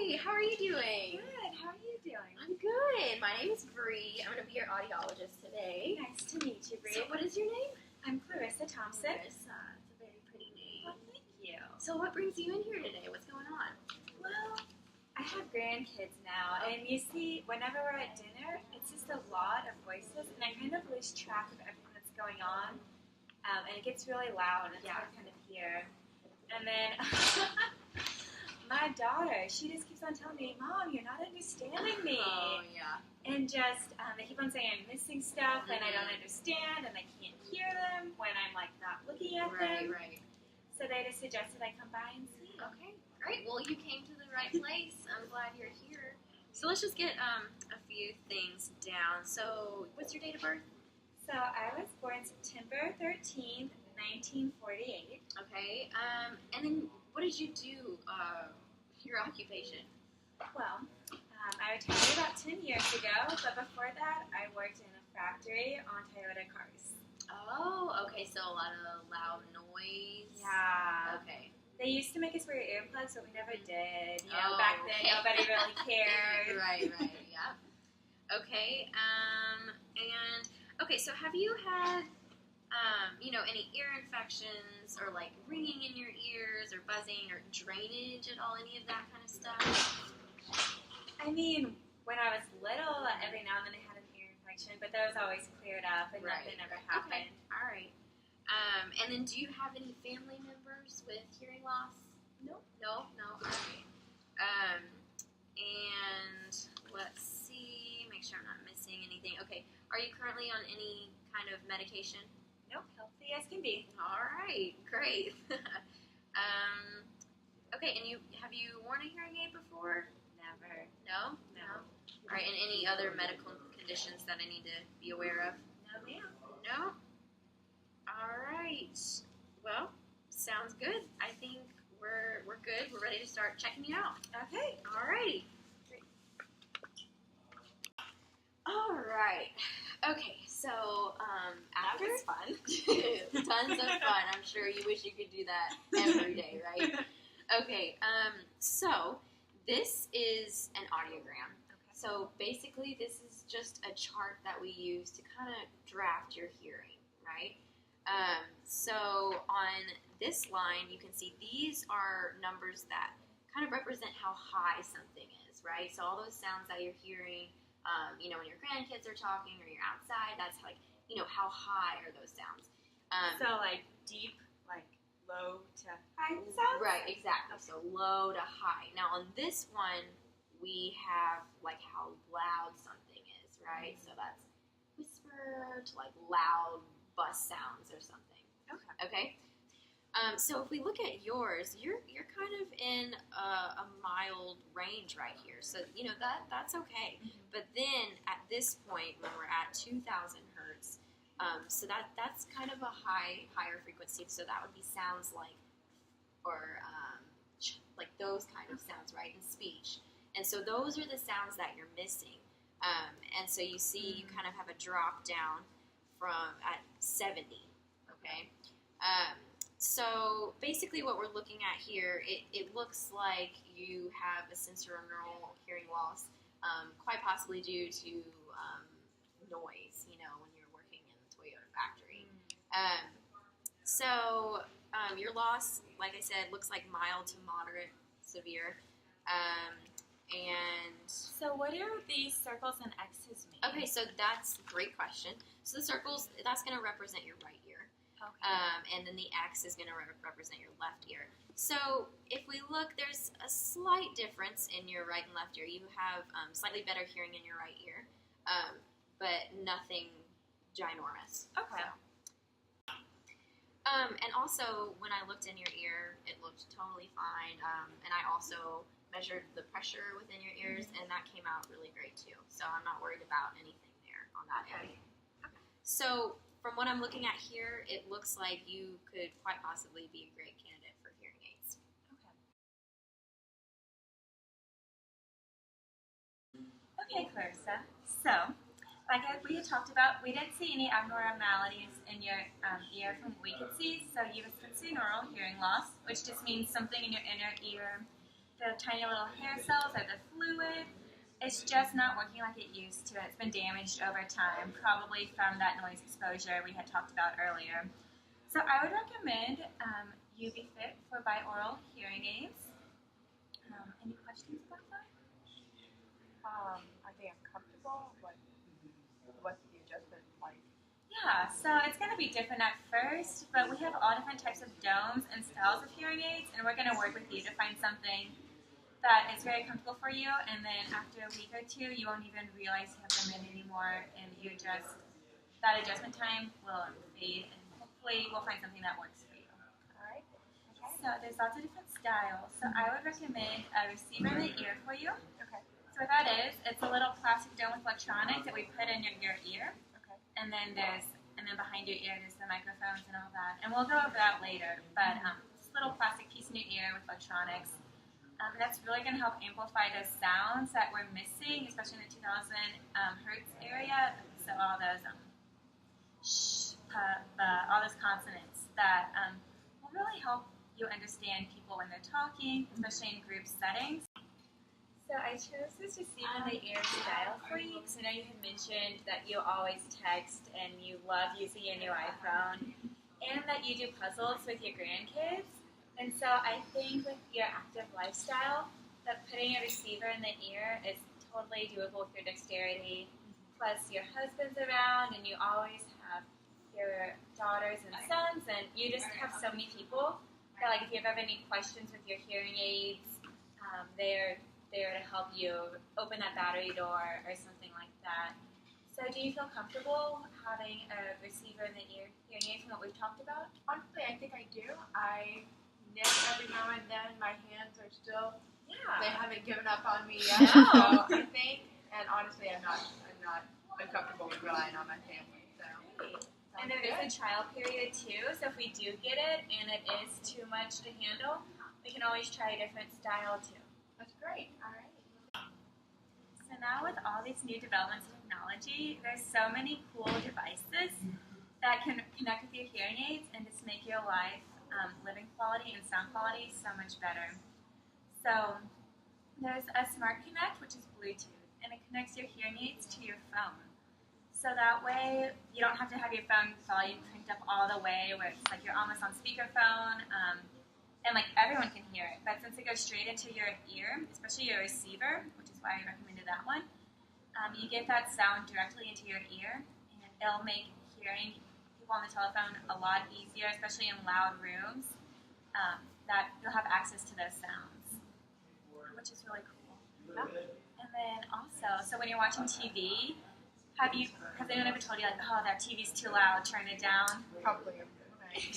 Hi, how are you doing? Good. How are you doing? I'm good. My name is Bree. I'm going to be your audiologist today. Nice to meet you, Bree. So what is your name? I'm Clarissa Thompson. Clarissa. It's a very pretty name. Well, thank you. So what brings you in here today? What's going on? Well, I have grandkids now, and you see, whenever we're at dinner, it's just a lot of voices, and I kind of lose track of everything that's going on, and it gets really loud, and it's hard to kind of hear. And then my daughter, she just keeps on telling me, Mom, you're not understanding me. Oh, yeah. And just, they keep on saying I'm missing stuff, and I don't understand, and I can't hear them when I'm, like, not looking at them. Right. So they just suggested I come by and see. Okay, great. Well, you came to the right place. I'm glad you're here. So let's just get a few things down. So what's your date of birth? So I was born September 13th, 1948. Okay, and then what did you do, your occupation? Well, I retired about 10 years ago, but before that, I worked in a factory on Toyota cars. Oh, okay, so a lot of loud noise. Yeah. Okay. They used to make us wear earplugs, but we never did. You know, Oh, back then, okay. nobody really cared. Right, yeah. Okay, and, okay, so have you had, any ear infections or, like, ringing in your ears or buzzing or drainage at all, any of that kind of stuff? I mean, when I was little, every now and then I had an ear infection, but that was always cleared up and nothing ever happened. Okay, all right. And then do you have any family members with hearing loss? Nope. No? All right. And let's see, make sure I'm not missing anything. Okay, are you currently on any kind of medication? Nope, healthy as can be. All right, great. Okay, and have you worn a hearing aid before? Never. No. All right, and any other medical conditions that I need to be aware of? No, ma'am. No? All right. Well, sounds good. I think we're good. We're ready to start checking you out. Okay. All righty. Great. All right. Okay, so after... That was fun. Tons of fun. I'm sure you wish you could do that every day, right? Okay, so this is an audiogram. Okay. So basically this is just a chart that we use to kind of draft your hearing, right? So on this line, you can see these are numbers that kind of represent how high something is, right? So all those sounds that you're hearing, when your grandkids are talking or you're outside, that's like, how high are those sounds? So like deep, like low to high sounds? Right, exactly. So low to high. Now on this one, we have like how loud something is, right? So that's whisper to like loud bus sounds or something. Okay. So if we look at yours, you're kind of in a mild range right here. So that's okay. But then at this point, when we're at 2,000 hertz, so that's kind of a higher frequency. So that would be sounds like, or like those kind of sounds, right, in speech. And so those are the sounds that you're missing. And so you see, you kind of have a drop down from at 70. Okay. So basically what we're looking at here, it looks like you have a sensorineural hearing loss, quite possibly due to noise, when you're working in the Toyota factory. So your loss, like I said, looks like mild to moderate severe. And so what do these circles and X's mean? Okay, so that's a great question. So the circles, that's going to represent your right ear. Okay. And then the X is going to represent your left ear. So if we look, there's a slight difference in your right and left ear. You have slightly better hearing in your right ear, but nothing ginormous. Okay. So. And also, when I looked in your ear, it looked totally fine. And I also measured the pressure within your ears, and that came out really great too. So I'm not worried about anything there on that end. Okay. So from what I'm looking at here, it looks like you could quite possibly be a great candidate for hearing aids. Okay, Clarissa. So, like we had talked about, we didn't see any abnormalities in your ear from what we could see. So you have sensorineural hearing loss, which just means something in your inner ear the tiny little hair cells or the fluid. It's just not working like it used to. It's been damaged over time, probably from that noise exposure we had talked about earlier. So I would recommend you be fit for binaural hearing aids. Any questions about that? Are they uncomfortable? What's the adjustment like? Yeah, so it's going to be different at first, but we have all different types of domes and styles of hearing aids, and we're going to work with you to find something that is very comfortable for you, and then after a week or two, you won't even realize you have them in anymore, and that adjustment time will fade, and hopefully we'll find something that works for you. All right. Okay. So there's lots of different styles. So I would recommend a receiver in the ear for you. Okay. So what that is, it's a little plastic dome with electronics that we put in your ear. Okay. And then behind your ear there's the microphones and all that. And we'll go over that later. But this little plastic piece in your ear with electronics. That's really going to help amplify those sounds that we're missing, especially in the 2000 hertz area. So all those all those consonants that will really help you understand people when they're talking, especially in group settings. So I chose this receiver in the ear style for you because I know you had mentioned that you always text and you love using your new iPhone and that you do puzzles with your grandkids. And so I think with your active lifestyle that putting a receiver in the ear is totally doable with your dexterity. Plus your husband's around and you always have your daughters and sons and you just have so many people that like if you ever have any questions with your hearing aids, they're there to help you open that battery door or something like that. So do you feel comfortable having a receiver in the ear hearing aid from what we've talked about? Honestly, I think I do. I knit every now and then. My hands are still, they haven't given up on me yet. So I think, and honestly, I'm not uncomfortable with relying on my family. So. And there is a trial period too, so if we do get it and it is too much to handle, we can always try a different style too. That's great. All right. So now with all these new developments in technology, there's so many cool devices that can connect with your hearing aids and just make your life, living quality and sound quality so much better. So there's a Smart Connect, which is Bluetooth, and it connects your hearing aids to your phone. So that way you don't have to have your phone volume cranked up all the way where it's like you're almost on speakerphone. And like everyone can hear it, but since it goes straight into your ear, especially your receiver, which is why I recommended that one, you get that sound directly into your ear, and it'll make hearing people on the telephone a lot easier, especially in loud rooms, that you'll have access to those sounds, which is really cool. And then also, so when you're watching TV, has anyone ever told you like, oh, that TV's too loud, turn it down? Probably. Right.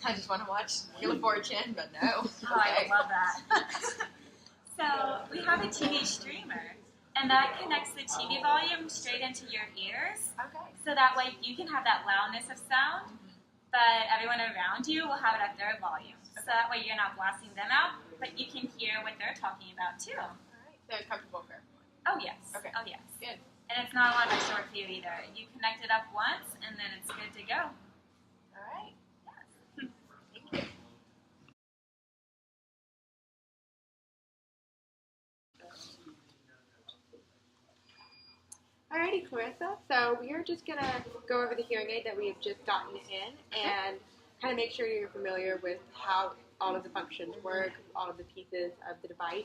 I just want to watch Wheel of Fortune, but no. Oh, I love that. So we have a TV streamer, and that connects the TV volume straight into your ears. Okay. So that way you can have that loudness of sound, but everyone around you will have it at their volume. So that way you're not blasting them out, but you can hear what they're talking about too. All right. So comfortable for everyone. Oh yes. Okay. Oh yes. Good. And it's not a lot of extra work for you either. You connect it up once, and then it's good to go. All right. Alrighty, Clarissa. So we are just going to go over the hearing aid that we have just gotten in and kind of make sure you're familiar with how all of the functions work, all of the pieces of the device.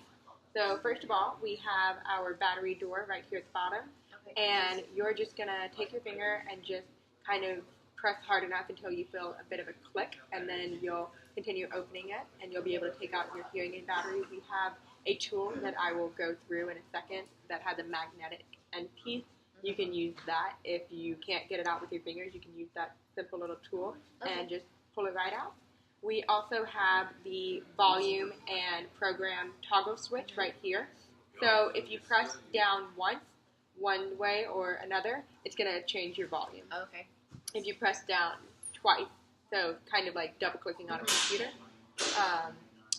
So first of all, we have our battery door right here at the bottom. Okay. And you're just going to take your finger and just kind of press hard enough until you feel a bit of a click, and then you'll continue opening it, and you'll be able to take out your hearing aid battery. We have a tool that I will go through in a second that has a magnetic end piece. You can use that. If you can't get it out with your fingers, you can use that simple little tool and just pull it right out. We also have the volume and program toggle switch right here. So if you press down once, one way or another, it's going to change your volume. Okay. If you press down twice, so kind of like double clicking on a computer,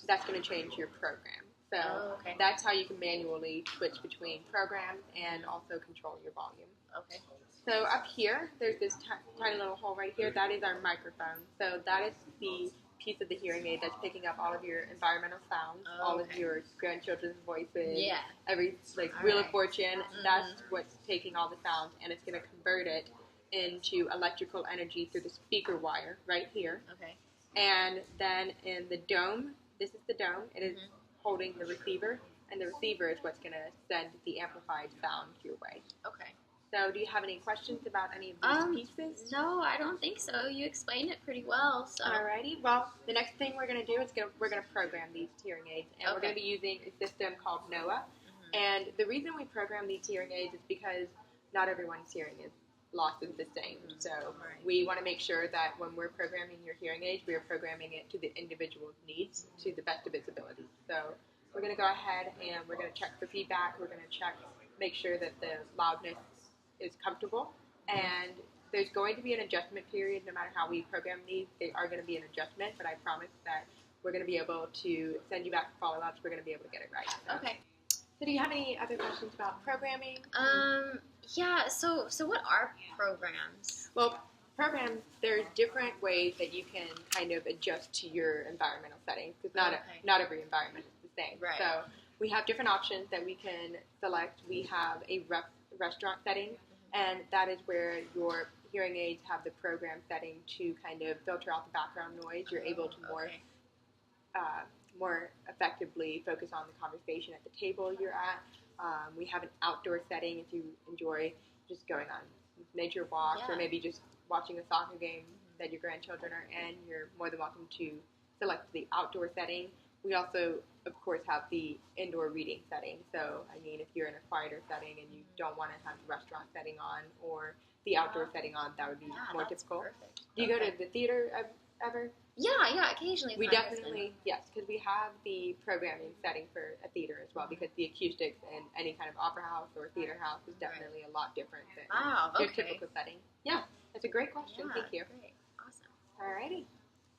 that's going to change your program. So that's how you can manually switch between programs and also control your volume. Okay. So up here, there's this tiny little hole right here. That is our microphone. So that is the piece of the hearing aid that's picking up all of your environmental sounds, Oh, all of okay. your grandchildren's voices, Yeah. every like All Wheel right. of Fortune. That's what's taking all the sound, and it's going to convert it into electrical energy through the speaker wire right here. Okay. And then in the dome, this is the dome. It is holding the receiver, and the receiver is what's going to send the amplified sound your way. Okay. So, do you have any questions about any of these pieces? No, I don't think so. You explained it pretty well. So. Alrighty. Well, the next thing we're going to do is we're going to program these hearing aids, and we're going to be using a system called NOAA. And the reason we program these hearing aids is because not everyone's hearing loss is the same. So we want to make sure that when we're programming your hearing aids, we are programming it to the individual's needs to the best of its ability. So we're going to go ahead and we're going to check for feedback. We're going to make sure that the loudness is comfortable. And there's going to be an adjustment period no matter how we program these. They are going to be an adjustment, but I promise that we're going to be able to send you back follow-ups. We're going to be able to get it right. So. Okay. So do you have any other questions about programming? Yeah, so what are programs? Well, programs, there's different ways that you can kind of adjust to your environmental settings, because not every environment is the same. Right. So we have different options that we can select. We have a restaurant setting, and that is where your hearing aids have the program setting to kind of filter out the background noise. You're able to more effectively focus on the conversation at the table you're at. We have an outdoor setting if you enjoy just going on nature walks or maybe just watching a soccer game that your grandchildren are in. You're more than welcome to select the outdoor setting. We also, of course, have the indoor reading setting. So, I mean, if you're in a quieter setting and you don't want to have the restaurant setting on or the outdoor setting on, that would be more difficult. Perfect. Do you go to the theater ever? Yeah, occasionally. We definitely, yes, because we have the programming setting for a theater as well, because the acoustics in any kind of opera house or theater house is definitely a lot different than your typical setting. Yeah, that's a great question. Thank you. Great. Awesome. Alrighty.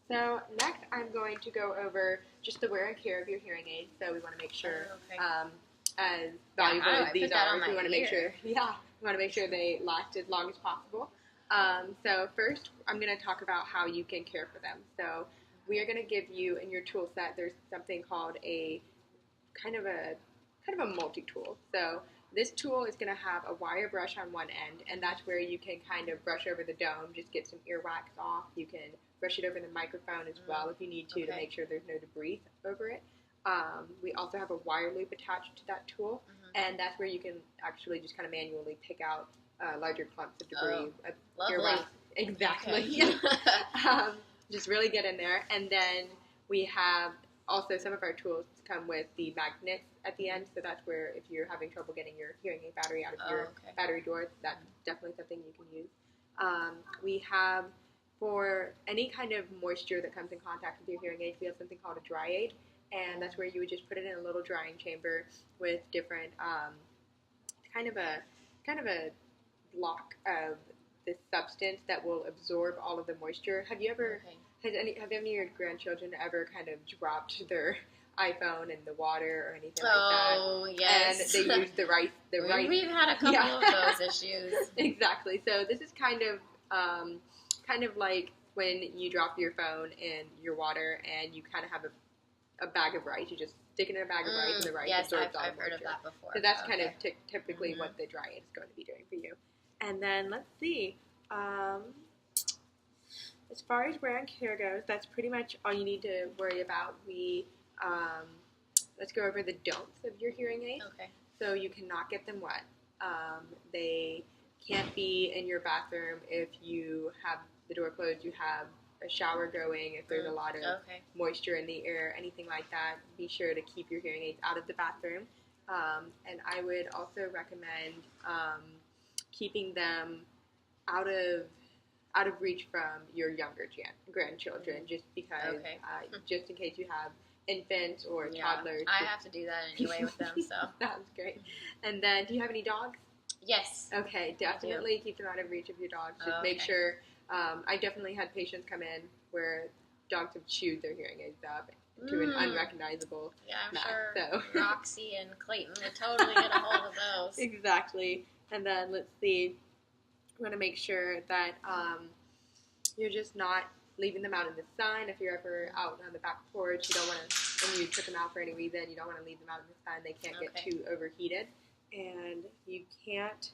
So next I'm going to go over just the wear and care of your hearing aids. So we want to make sure, as valuable as these are, we want to make sure, we want to make sure they last as long as possible. So first, I'm going to talk about how you can care for them. So we are going to give you in your tool set. There's something called a kind of a multi-tool. So this tool is going to have a wire brush on one end, and that's where you can kind of brush over the dome, just get some earwax off. You can brush it over the microphone as well if you need to make sure there's no debris over it. We also have a wire loop attached to that tool, and that's where you can actually just kind of manually pick out larger clumps of debris. Lovely. Exactly. Just really get in there. And then we have also some of our tools come with the magnets at the end. So that's where if you're having trouble getting your hearing aid battery out of your battery door, that's definitely something you can use. We have, for any kind of moisture that comes in contact with your hearing aid, we have something called a dry aid. And that's where you would just put it in a little drying chamber with different, kind of a block of this substance that will absorb all of the moisture. Have you ever, have any of your grandchildren ever kind of dropped their iPhone in the water or anything like that? Oh, yes. And they use the right. We've had a couple of those issues. Exactly. So this is kind of like when you drop your phone in your water and you kind of have a bag of rice. You just stick it in a bag of rice and the rice absorbs all the moisture. I've heard of that before. So that's kind of typically what the dry aid is going to be doing for you. And then let's see. As far as wear and care goes, that's pretty much all you need to worry about. Let's go over the don'ts of your hearing aids. Okay. So you cannot get them wet. They can't be in your bathroom if you have the door closed. You have a shower going. If there's a lot of moisture in the air, anything like that, be sure to keep your hearing aids out of the bathroom. And I would also recommend keeping them out of reach from your younger grandchildren, just because, just in case you have infants or toddlers. I have to do that anyway with them, so. Sounds great. And then, do you have any dogs? Yes. Okay, definitely keep them out of reach of your dogs. Just make sure. I definitely had patients come in where dogs have chewed their hearing aids up to an unrecognizable mess. Sure Roxy and Clayton would totally get a hold of those. Exactly. And then let's see. We want to make sure that you're just not leaving them out in the sun. If you're ever out on the back porch, you don't want to, when you put them out for any reason, you don't want to leave them out in the sun. They can't get too overheated. And you can't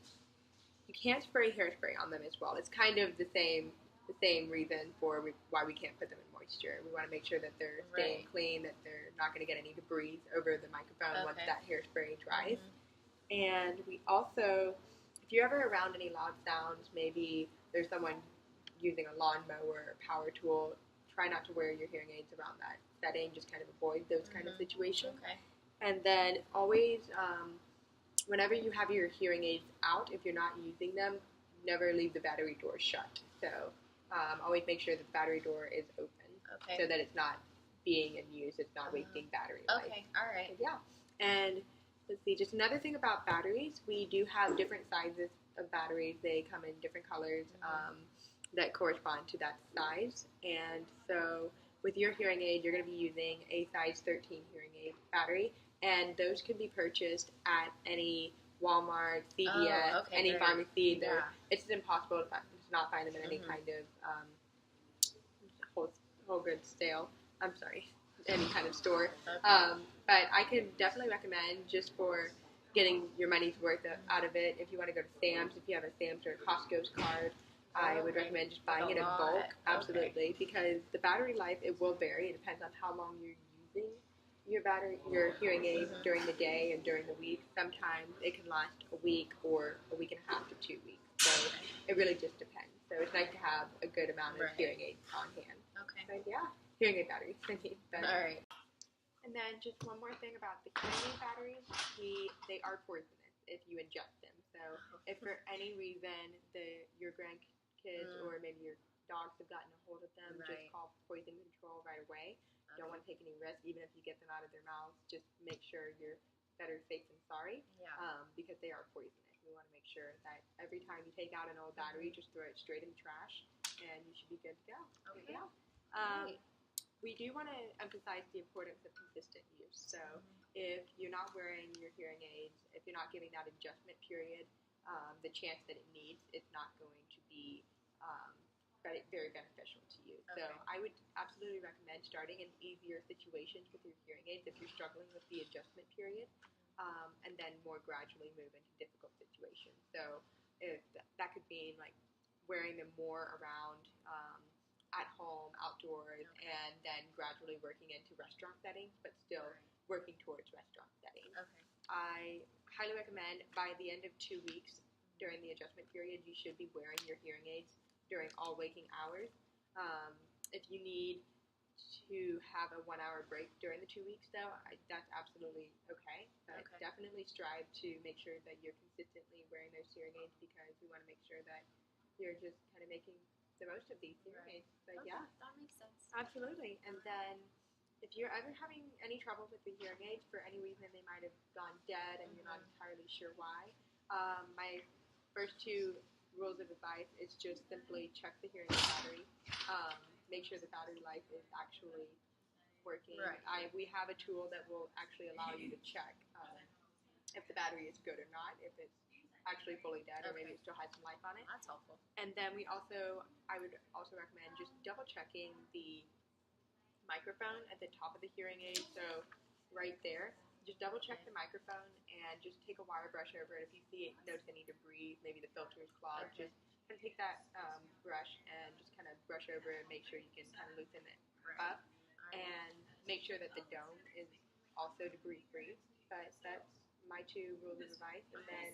spray hairspray on them as well. It's kind of the same reason for why we can't put them in moisture. We want to make sure that they're staying clean, that they're not going to get any debris over the microphone once that hairspray dries. And we also, if you're ever around any loud sounds, maybe there's someone using a lawnmower or power tool, try not to wear your hearing aids around that setting. Just kind of avoid those kind of situations. And then always, whenever you have your hearing aids out, if you're not using them, never leave the battery door shut. So always make sure that the battery door is open so that it's not being in use, it's not wasting battery life. Okay, all right. So, yeah. And let's see, just another thing about batteries, we do have different sizes of batteries. They come in different colors that correspond to that size. And so with your hearing aid, you're going to be using a size 13 hearing aid battery. And those can be purchased at any Walmart, CVS, any pharmacy. It's impossible to not find them in any kind of whole goods sale. I'm sorry, any kind of store. But I can definitely recommend, just for getting your money's worth out of it, if you want to go to Sam's, if you have a Sam's or a Costco's card, I would recommend just buying it in bulk. Absolutely, because the battery life, it will vary. It depends on how long you're using your hearing aid during the day and during the week. Sometimes it can last a week or a week and a half to 2 weeks. So it really just depends. So it's nice to have a good amount of hearing aids on hand. So yeah, hearing aid batteries. All right. And then just one more thing about the hearing aid batteries, they are poisonous if you ingest them. So if for any reason your grandkids or maybe your dogs have gotten a hold of them, just call poison control right away. Don't want to take any risk, even if you get them out of their mouths. Just make sure you're better safe than sorry, because they are poisonous. We want to make sure that every time you take out an old battery, just throw it straight in the trash, and you should be good to go. We do want to emphasize the importance of consistent use. So if you're not wearing your hearing aids, if you're not giving that adjustment period the chance that it needs, it's not going to be very beneficial to you. So I would absolutely recommend starting in easier situations with your hearing aids if you're struggling with the adjustment period, and then more gradually move into difficult situations. So if that could mean like wearing them more around at home, outdoors, and then gradually working into restaurant settings, but still working towards restaurant settings. I highly recommend by the end of 2 weeks during the adjustment period, you should be wearing your hearing aids during all waking hours. If you need to have a 1-hour break during the 2 weeks, though, that's absolutely okay. But definitely strive to make sure that you're consistently wearing those hearing aids, because we want to make sure that you're just kind of making the most of these hearing aids. But yeah, that makes sense. Absolutely. And then if you're ever having any trouble with the hearing aids for any reason, they might have gone dead and you're not entirely sure why, my first 2 rules of advice is just simply check the hearing aid battery. Make sure the battery life is actually working. We have a tool that will actually allow you to check if the battery is good or not, if it's actually fully dead or maybe it still has some life on it. That's helpful. And then I would also recommend just double checking the microphone at the top of the hearing aid. So right there, just double check the microphone and just take a wire brush over it. If you notice any debris, maybe the filter is clogged, just kind of take that brush and just kind of brush over it and make sure you can kind of loosen it up, and make sure that the dome is also debris free. But that's my 2 rules of advice. And then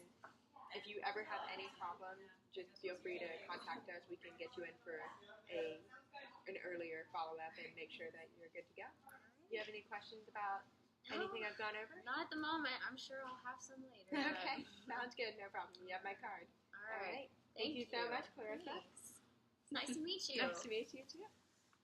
if you ever have any problems, just feel free to contact us. We can get you in for an earlier follow-up and make sure that you're good to go. Do you have any questions about anything I've gone over? Not at the moment. I'm sure I'll have some later. Okay, sounds good. No problem. You have my card. All right. Thank you so much, Clarissa. Thanks. It's nice to meet you. Nice to meet you too.